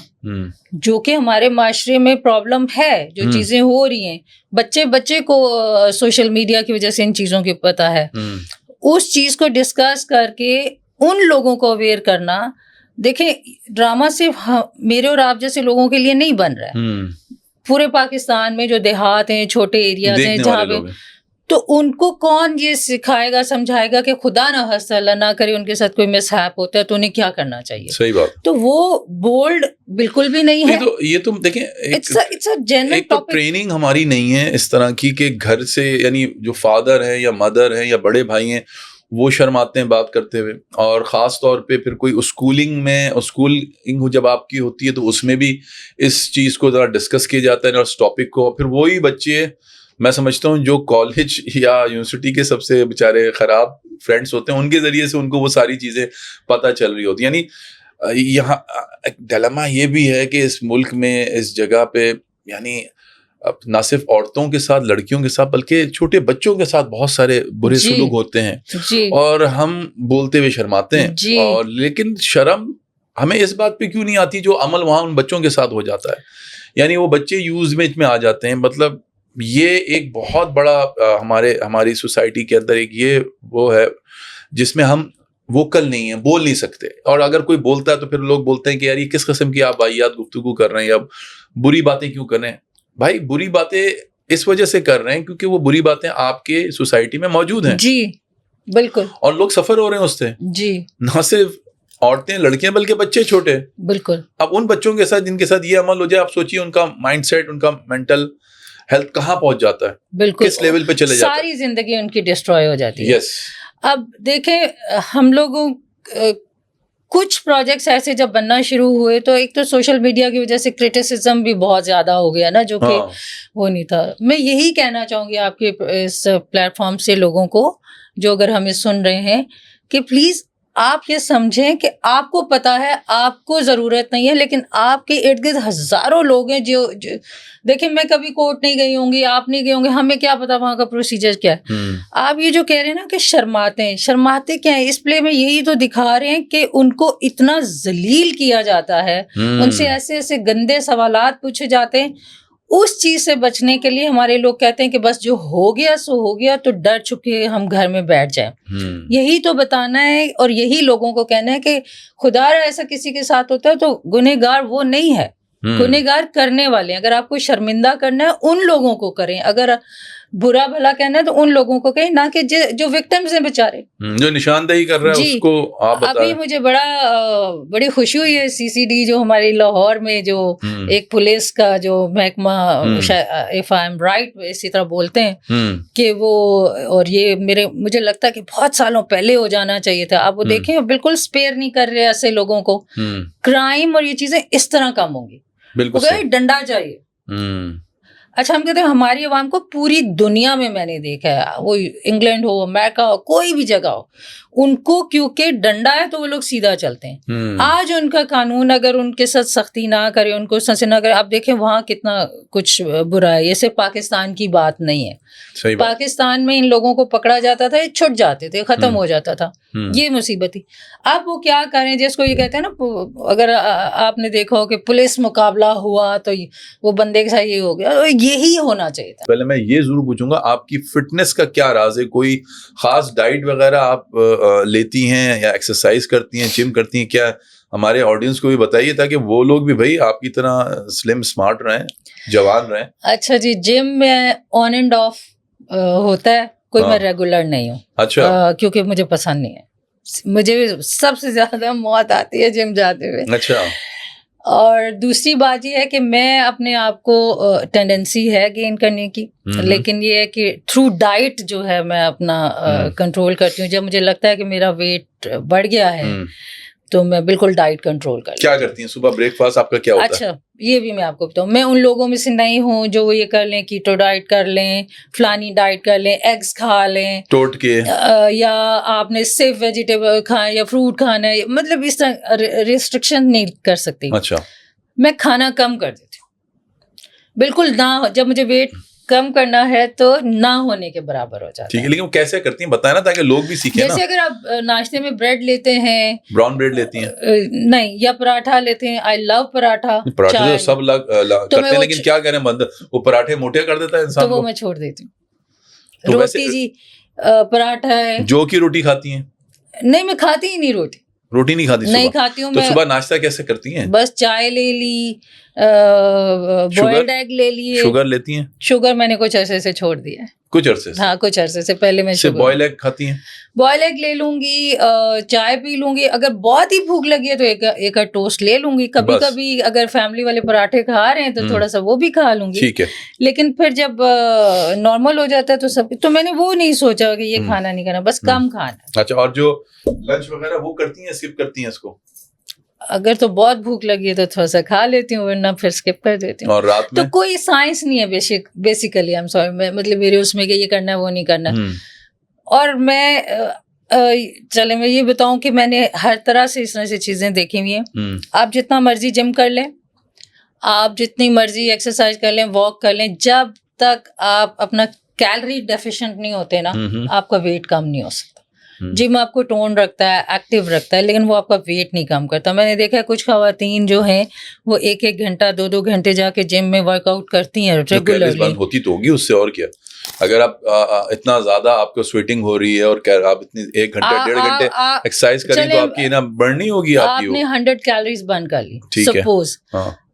جو کہ ہمارے معاشرے میں پرابلم ہے, جو چیزیں ہو رہی ہیں, بچے کو سوشل میڈیا کی وجہ سے ان چیزوں کی پتہ ہے, اس چیز کو ڈسکس کر کے ان لوگوں کو اویئر کرنا. دیکھیں ڈرامہ صرف میرے اور آپ جیسے لوگوں کے لیے نہیں بن رہا ہے, پورے پاکستان میں جو دیہات ہیں, چھوٹے ایریاز ہیں جہاں پہ, تو ان کو کون یہ سکھائے گا سمجھائے گا کہ خدا نہ خواستہ اللہ نہ کرے ان کے ساتھ کوئی مس ہیپ ہوتا ہے تو انہیں کیا کرنا چاہیے. صحیح بات. تو وہ بولڈ بالکل بھی نہیں ہے. یہ تو دیکھیں ایک تو ٹریننگ ہماری نہیں ہے اس طرح کی کہ گھر سے, یعنی جو فادر ہے یا مدر ہے یا بڑے بھائی ہیں وہ شرماتے ہیں بات کرتے ہوئے, اور خاص طور پہ پھر کوئی اسکولنگ جب آپ کی ہوتی ہے تو اس میں بھی اس چیز کو ذرا ڈسکس کیا جاتا ہے, اور اس ٹاپک کو. پھر وہی بچے میں سمجھتا ہوں جو کالج یا یونیورسٹی کے سب سے بیچارے خراب فرینڈس ہوتے ہیں, ان کے ذریعے سے ان کو وہ ساری چیزیں پتہ چل رہی ہوتی. یعنی یہاں ڈیلیما یہ بھی ہے کہ اس ملک میں اس جگہ پہ یعنی نہ صرف عورتوں کے ساتھ, لڑکیوں کے ساتھ, بلکہ چھوٹے بچوں کے ساتھ بہت سارے برے سلوک ہوتے ہیں, اور ہم بولتے ہوئے شرماتے ہیں. اور لیکن شرم ہمیں اس بات پہ کیوں نہیں آتی جو عمل وہاں ان بچوں کے ساتھ ہو جاتا ہے. یعنی وہ بچے یوز میں آ جاتے ہیں. مطلب یہ ایک بہت بڑا ہماری سوسائٹی کے اندر ایک یہ وہ ہے جس میں ہم ووکل نہیں ہیں, بول نہیں سکتے. اور اگر کوئی بولتا ہے تو پھر لوگ بولتے ہیں کہ یار یہ کس قسم کی آپ واحد گفتگو کر رہے ہیں, یا بری باتیں کیوں کر رہے ہیں. بھائی بری باتیں اس وجہ سے کر رہے ہیں کیونکہ وہ بری باتیں آپ کے سوسائٹی میں موجود ہیں. جی بالکل. اور لوگ سفر ہو رہے ہیں اس سے. جی. نہ صرف عورتیں لڑکیاں بلکہ بچے چھوٹے. بالکل. اب ان بچوں کے ساتھ جن کے ساتھ یہ عمل ہو جائے, آپ سوچیے ان کا مائنڈ سیٹ, ان کا مینٹل ہیلتھ کہاں پہنچ جاتا ہے. بالکل. کس لیول پہ چلے جاتا ہے. ساری زندگی ان کی ڈسٹروائے ہو جاتی ہے. یس. اب دیکھیں ہم لوگوں کچھ پروجیکٹس ایسے جب بننا شروع ہوئے تو ایک تو سوشل میڈیا کی وجہ سے کرٹیسزم بھی بہت زیادہ ہو گیا نا, جو کہ وہ نہیں تھا. میں یہی کہنا چاہوں گی آپ کے اس پلیٹ فارم سے لوگوں کو جو اگر ہمیں سن رہے ہیں کہ پلیز آپ یہ سمجھیں کہ آپ کو پتا ہے آپ کو ضرورت نہیں ہے, لیکن آپ کے ارد گرد ہزاروں لوگ ہیں جو دیکھیں میں کبھی کورٹ نہیں گئی ہوں گی, آپ نہیں گئے ہوں گے, ہمیں کیا پتا وہاں کا پروسیجر کیا ہے. آپ یہ جو کہہ رہے ہیں نا کہ شرماتے کیا ہیں, اس پلے میں یہی تو دکھا رہے ہیں کہ ان کو اتنا ذلیل کیا جاتا ہے, ان سے ایسے ایسے گندے سوالات پوچھے جاتے ہیں. اس چیز سے بچنے کے لیے ہمارے لوگ کہتے ہیں کہ بس جو ہو گیا سو ہو گیا, تو ڈر چکے ہم گھر میں بیٹھ جائیں. یہی تو بتانا ہے اور یہی لوگوں کو کہنا ہے کہ خدا را ایسا کسی کے ساتھ ہوتا ہے تو گنہگار وہ نہیں ہے, گنہگار کرنے والے. اگر آپ کو شرمندہ کرنا ہے ان لوگوں کو کریں, اگر برا بھلا کہنا ہے تو ان لوگوں کو کہیں, نہ کہ جو وکٹمز ہیں بیچارے, جو نشاندہی کر رہا ہے اس کو آپ بتائیں. ابھی مجھے بڑی خوشی ہوئی ہے CCD جو ہماری لاہور میں جو ایک پولیس کا جو محکمہ, if I am right اسی طرح بولتے ہیں کہ وہ, اور یہ مجھے لگتا ہے کہ بہت سالوں پہلے ہو جانا چاہیے تھا. آپ وہ دیکھیں بالکل اسپیئر نہیں کر رہے ایسے لوگوں کو. کرائم اور یہ چیزیں اس طرح کم ہوں گی. بالکل ڈنڈا چاہیے. اچھا ہم کہتے ہیں ہماری عوام کو پوری دنیا میں نے دیکھا ہے, وہ انگلینڈ ہو, امریکہ ہو, کوئی بھی جگہ ہو, ان کو کیونکہ ڈنڈا ہے تو وہ لوگ سیدھا چلتے ہیں. آج ان کا قانون اگر ان کے ساتھ سختی نہ کرے, ان کو سنسے نہ کرے, آپ دیکھیں وہاں کتنا کچھ برا ہے. یہ صرف پاکستان کی بات نہیں ہے. پاکستان میں ان لوگوں کو پکڑا جاتا تھا, یہ چھٹ جاتے تھے, ختم ہو جاتا تھا. یہ مصیبت تھی. اب وہ کیا کریں, جس کو یہ کہتے ہیں نا, اگر آپ نے دیکھا ہو کہ پولیس مقابلہ ہوا تو وہ بندے کے ساتھ یہ ہو گیا, یہی ہونا چاہیے تھا. پہلے میں یہ ضرور پوچھوں گا, آپ کی فٹنس کا کیا راز ہے؟ کوئی خاص ڈائٹ وغیرہ آپ لیتی ہیں یا ایکسرسائز کرتی ہیں, جم کرتی ہیں؟ کیا ہمارے آڈینس کو بھی بتائیے تاکہ وہ لوگ بھی بھائی آپ کی طرح سلم اسمارٹ رہیں, جوان رہیں. اچھا جی, جم میں آن اینڈ آف ہوتا ہے, کوئی میں ریگولر نہیں ہوں. اچھا, کیونکہ مجھے پسند نہیں ہے. مجھے سب سے زیادہ موت آتی ہے جم جاتے ہوئے. اچھا. اور دوسری بات یہ ہے کہ میں اپنے آپ کو ٹینڈنسی ہے گین کرنے کی, لیکن یہ ہے کہ تھرو ڈائٹ جو ہے میں اپنا کنٹرول کرتی ہوں. جب مجھے لگتا ہے کہ میرا ویٹ بڑھ گیا ہے تو میں بالکل ڈائٹ کنٹرول کر. کیا کرتی ہیں صبح بریک فاسٹ آپ کا کیا ہوتا ہے؟ اچھا یہ بھی میں آپ کو بتاؤں, میں ان لوگوں میں سے نہیں ہوں جو وہ یہ کر لیں کیٹو ڈائٹ کر لیں, فلانی ڈائٹ کر لیں, ایگز کھا لیں ٹوٹ کے, یا آپ نے صرف ویجیٹیبل کھائیں یا فروٹ کھانا ہے, مطلب اس طرح ریسٹرکشن نہیں کر سکتی. اچھا, میں کھانا کم کر دیتی ہوں, بالکل نہ, جب مجھے ویٹ کم کرنا ہے تو نہ ہونے کے برابر ہو جاتا ہے. ٹھیک ہے, لیکن وہ کیسے کرتی ہیں بتائیں نا تاکہ لوگ بھی سیکھیں. جیسے اگر آپ ناشتے میں بریڈ لیتے ہیں, براؤن بریڈ لیتی ہیں, نہیں, یا پراٹھا لیتے ہیں, آئی لو پراٹھا. پراٹھے تو سب کرتے ہیں, لیکن کیا کریں بند, وہ پراٹھے موٹے کر دیتا ہے انسان کو. تو وہ میں چھوڑ دیتی ہوں. روٹی جی, پراٹھا ہے. جو کی روٹی کھاتی ہیں؟ نہیں, میں کھاتی ہی نہیں روٹی. روٹی نہیں کھاتی؟ نہیں کھاتی ہوں. تو صبح ناشتہ کیسے کرتی ہیں؟ بس چائے لے لی, بوائلڈ ایگ لے لیے. شوگر لیتی ہیں؟ شوگر میں نے کچھ عرصے سے چھوڑ دیا ہے. کچھ عرصے سے؟ ہاں کچھ عرصے سے. پہلے میں بوائل ایگ کھاتی ہیں؟ بوائل ایگ لے لوں گی, چائے پی لوں گی, اگر بہت ہی بھوک لگی ہے تو ایک ٹوسٹ لے لوں گی. کبھی کبھی اگر فیملی والے پراٹھے کھا رہے ہیں تو تھوڑا سا وہ بھی کھا لوں گی. ٹھیک ہے. لیکن پھر جب نارمل ہو جاتا ہے تو سب, تو میں نے وہ نہیں سوچا کہ یہ کھانا نہیں کھانا, بس کم کھانا. اچھا, اور جو لنچ وغیرہ وہ کرتی ہیں, اسکپ کرتی ہیں اس کو؟ اگر تو بہت بھوک لگی ہے تو تھوڑا سا کھا لیتی ہوں, ورنہ پھر اسکپ کر دیتی ہوں. اور رات میں تو کوئی سائنس نہیں ہے بیسیکلی, آئی ایم سوری, مطلب میرے اس میں کہ یہ کرنا ہے وہ نہیں کرنا. اور میں چلے میں یہ بتاؤں کہ میں نے ہر طرح سے اس طرح سے چیزیں دیکھی ہوئی ہیں. آپ جتنا مرضی جم کر لیں, آپ جتنی مرضی ایکسرسائز کر لیں, واک کر لیں, جب تک آپ اپنا کیلری ڈیفیشینٹ نہیں ہوتے نا, آپ کا ویٹ کم نہیں ہو سکتا. جم آپ کو ٹون رکھتا ہے, ایکٹیو رکھتا ہے, لیکن وہ آپ کا ویٹ نہیں کم کرتا. میں نے دیکھا ہے کچھ خواتین جو ہیں وہ 1-1 گھنٹہ 2-2 گھنٹے جا کے جم میں ورک آؤٹ کرتی ہیں ریگولرلی. ہوتی تو ہوگی اس سے, اور کیا. اگر آپ اتنا زیادہ آپ کو سویٹنگ ہو رہی ہے اور آپ اتنی 1 گھنٹے 1.5 گھنٹے ایکسرسائز کریں تو آپ کی نا بڑھنی ہوگی. آپ نے 100 کیلریز برن کر لی سپوز,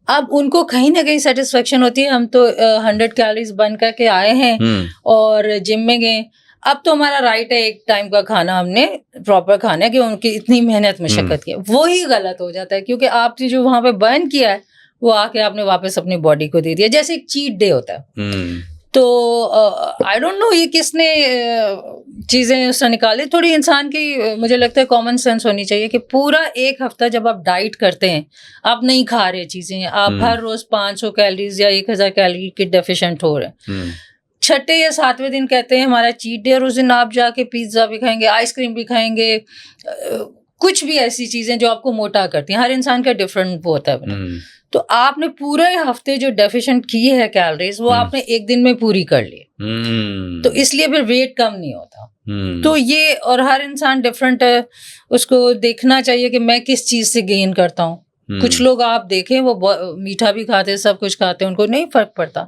اب ان کو کہیں نہ کہیں سیٹسفیکشن ہوتی ہے, ہم تو 100 کیلریز برن کر کے آئے ہیں اور جم میں گئے, اب تو ہمارا رائٹ ہے ایک ٹائم کا کھانا ہم نے پراپر کھانا ہے کہ ان کی اتنی محنت مشقت کی. وہی غلط ہو جاتا ہے کیونکہ آپ نے جو وہاں پہ برن کیا ہے وہ آ کے آپ نے واپس اپنی باڈی کو دے دیا, جیسے ایک چیٹ ڈے ہوتا ہے. تو آئی ڈونٹ نو یہ کس نے چیزیں اس سے نکالی. تھوڑی انسان کی مجھے لگتا ہے کامن سینس ہونی چاہیے کہ پورا 1 ہفتہ جب آپ ڈائٹ کرتے ہیں, آپ نہیں کھا رہے چیزیں, آپ ہر روز 500 کیلریز یا 1000 کیلری کے ڈیفیشینٹ ہو رہے ہیں, 6 یا 7ویں دن کہتے ہیں ہمارا چیٹ ڈے, اور اس دن آپ جا کے پیزا بھی کھائیں گے, آئس کریم بھی کھائیں گے, کچھ بھی ایسی چیزیں جو آپ کو موٹا کرتی ہیں. ہر انسان کا ڈفرینٹ وہ ہوتا ہے. تو آپ نے پورے ہفتے جو ڈیفیشینٹ کی ہے کیلریز وہ آپ نے 1 دن میں پوری کر لی, تو اس لیے پھر ویٹ کم نہیں ہوتا. تو یہ, اور ہر انسان ڈفرینٹ ہے, اس کو دیکھنا چاہیے کہ میں کس چیز سے گین کرتا ہوں. کچھ لوگ آپ دیکھیں وہ میٹھا بھی کھاتے ہیں, سب کچھ کھاتے ہیں, ان کو نہیں فرق پڑتا.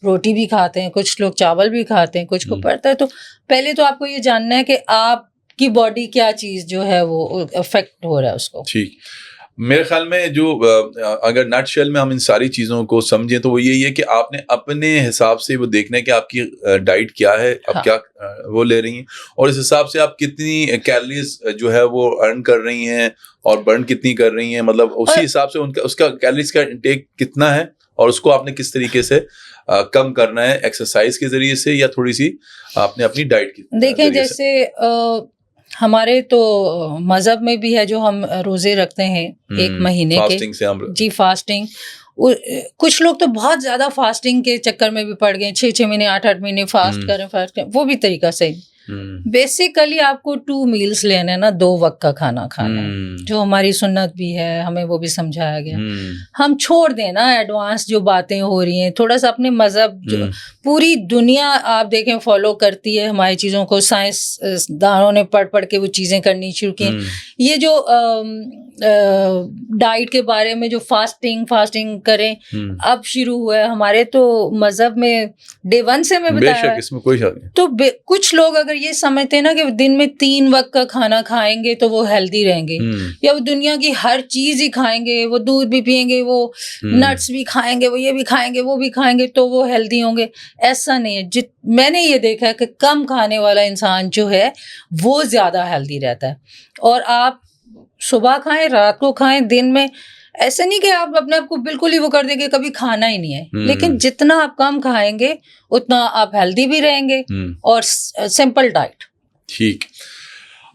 روٹی بھی کھاتے ہیں, کچھ لوگ چاول بھی کھاتے ہیں, کچھ کو پڑتا ہے. تو پہلے تو آپ کو یہ جاننا ہے کہ آپ کی باڈی کیا چیز جو ہے وہ افیکٹ ہو رہا ہے اس کو. ٹھیک, میرے خیال میں جو اگر نٹ شیل میں ہم ان ساری چیزوں کو سمجھیں تو وہ یہی ہے کہ آپ نے اپنے حساب سے وہ دیکھنا ہے کہ آپ کی ڈائٹ کیا ہے, آپ کیا وہ لے رہی ہیں, اور اس حساب سے آپ کتنی کیلریز جو ہے وہ ارن کر رہی ہیں اور برن کتنی کر رہی ہیں, مطلب اسی حساب سے اس کا کیلریز کا انٹیک کتنا ہے, اور اس کو آپ نے کس طریقے سے کم کرنا ہے, ایکسرسائز کے ذریعے سے یا تھوڑی سی آپ نے اپنی ڈائٹ کی. دیکھیں جیسے ہمارے تو مذہب میں بھی ہے جو ہم روزے رکھتے ہیں 1 مہینے کے. فاسٹنگ سے ہم جی فاسٹنگ. کچھ لوگ تو بہت زیادہ فاسٹنگ کے چکر میں بھی پڑ گئے, 6 مہینے 8 مہینے فاسٹ کریں, وہ بھی طریقہ صحیح. بیسیکلی آپ کو 2 میلز لینا ہے نا, 2 وقت کا کھانا کھانا ہے, جو ہماری سنت بھی ہے, ہمیں وہ بھی سمجھایا گیا. ہم چھوڑ دیں نا ایڈوانس جو باتیں ہو رہی ہیں, تھوڑا سا اپنے مذہب, جو پوری دنیا آپ دیکھیں فالو کرتی ہے ہماری چیزوں کو, سائنس دانوں نے پڑھ کے وہ چیزیں کرنی شروع کی. یہ جو ڈائٹ کے بارے میں جو فاسٹنگ کریں اب شروع ہوا ہے ہمارے تو مذہب میں Day 1 سے میں بتایا, اس میں کوئی شک نہیں. تو کچھ لوگ اگر یہ سمجھتے ہیں نا کہ دن میں 3 وقت کا کھانا کھائیں گے تو وہ ہیلدی رہیں گے, یا وہ دنیا کی ہر چیز ہی کھائیں گے, وہ دودھ بھی پئیں گے, وہ نٹس بھی کھائیں گے, وہ یہ بھی کھائیں گے, وہ بھی کھائیں گے, تو وہ ہیلدی ہوں گے. ایسا نہیں ہے. میں نے یہ دیکھا ہے کہ کم کھانے والا انسان جو ہے وہ زیادہ ہیلدی رہتا ہے. اور آپ صبح کھائیں, رات کو کھائیں, دن میں, ایسا نہیں کہ آپ اپنے آپ کو بالکل ہی وہ کر دیں گے کبھی کھانا ہی نہیں ہے, لیکن جتنا آپ کم کھائیں گے اتنا آپ ہیلدی بھی رہیں گے. اور سمپل ڈائٹ. ٹھیک.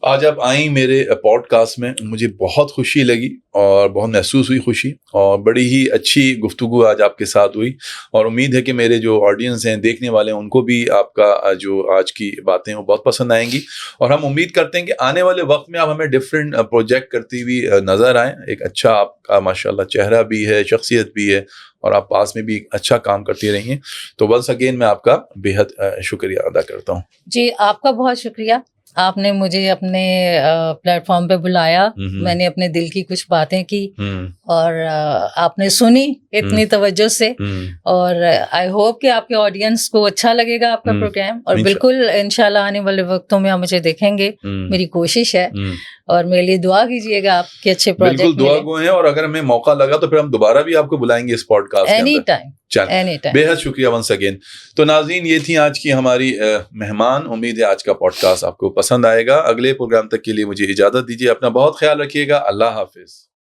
آج آپ آئیں میرے پوڈ کاسٹ میں, مجھے بہت خوشی لگی اور بہت محسوس ہوئی خوشی, اور بڑی ہی اچھی گفتگو آج آپ کے ساتھ ہوئی, اور امید ہے کہ میرے جو آڈینس ہیں, دیکھنے والے ہیں, ان کو بھی آپ کا جو آج کی باتیں وہ بہت پسند آئیں گی. اور ہم امید کرتے ہیں کہ آنے والے وقت میں آپ ہمیں ڈفرینٹ پروجیکٹ کرتی ہوئی نظر آئیں. ایک اچھا آپ کا ماشاءاللہ چہرہ بھی ہے, شخصیت بھی ہے, اور آپ پاس میں بھی اچھا کام کرتی رہی ہیں. تو ونس اگین میں آپ کا بے حد شکریہ ادا کرتا ہوں. جی آپ کا بہت شکریہ, آپ نے مجھے اپنے پلیٹ فارم پہ بلایا, میں نے اپنے دل کی کچھ باتیں کی, اور آپ نے سنی اتنی توجہ سے, اور آئی ہوپ کہ آپ کے آڈینس کو اچھا لگے گا آپ کا پروگرام. اور بالکل انشاءاللہ آنے والے وقتوں میں آپ مجھے دیکھیں گے, میری کوشش ہے, اور میرے لیے دعا کیجیے گا آپ کے اچھے پروجیکٹ. بالکل دعا گو ہیں, اور اگر ہمیں موقع لگا تو پھر ہم دوبارہ بھی آپ کو بلائیں گے اس پوڈ کاسٹ کے اندر. Any time. بے حد شکریہ ونس اگین. تو ناظرین, یہ تھی آج کی ہماری مہمان. امید ہے آج کا پوڈ کاسٹ آپ کو پسند آئے گا. اگلے پروگرام تک کے لیے مجھے اجازت دیجیے. اپنا بہت خیال رکھیے گا. اللہ حافظ.